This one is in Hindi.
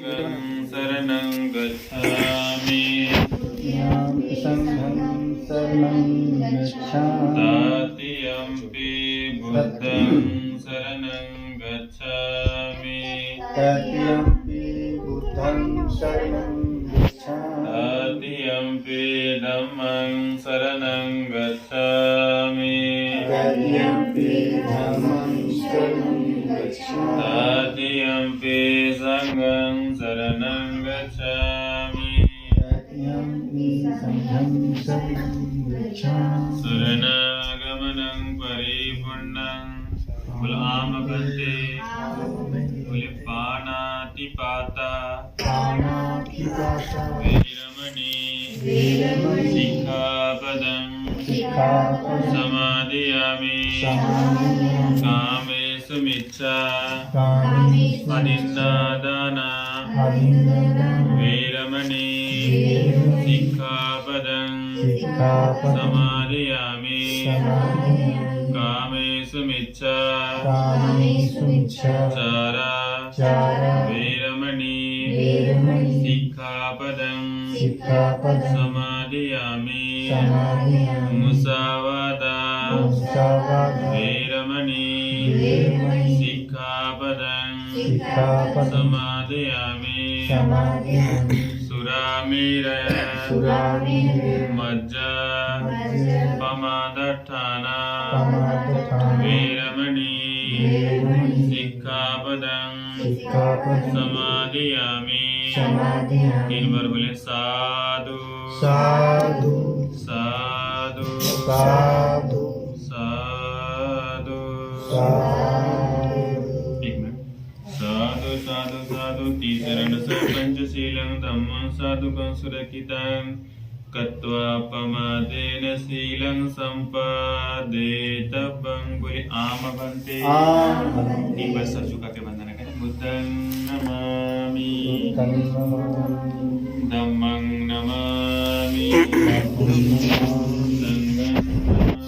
शरणं गच्छामि संघं शरणं गच्छामि तृतीयम्पि बुद्धं शरणं गच्छामि तृतीयम्पि बुद्धं शरणं गच्छामि तृतीयम्पि धम्मं शरणं गच्छामि तृतीयम्पि धम्मं शरणं गच्छामि तृतीयम्पि संघं शरणं गच्छामि तृतीयम्पि संघं शरणं गच्छामि शरणागमनं परिपूर्णं कुलामपन्ते कुलिपानातिपाता पाणातिपाता वीरमणि सिक्खापदं सिक्खापदं समादयामि समादयामि कामेषु मिच्छा कामेषु अनिन्दादाना अभिनन्दनं वीरमणि सिक्खापदं सिक्खापदं समादयामि समादयामि कामेषु मिच्छा कामेषु चारा चारा वीरमणि वीरमणि सिक्खापदं सिक्खापदं समादयामि समादयामि मुसावादा मुसावादा वीरमणि वीरमणि सिक्खापदं सिक्खापदं समादयामि समादयामि सुरामेरय सुरामेरय मज्जा पमादठाना पमादठाना वीरमणि वीरमणि सिक्खापदं सिक्खापदं समादयामि समादयामि 3 बार बोले साधु साधु साधु साधु साधु साधु 1 मिनट साधु साधु साधु तीसरण स पंचशीलं धम्मं साधुकं सुरक्षितं कत्वा पमादेन शीलं संपादेतव्यं बोले आम बनते एक बार सर झुका के वंदना करें बुद्धं नमामि धम्मं नमामि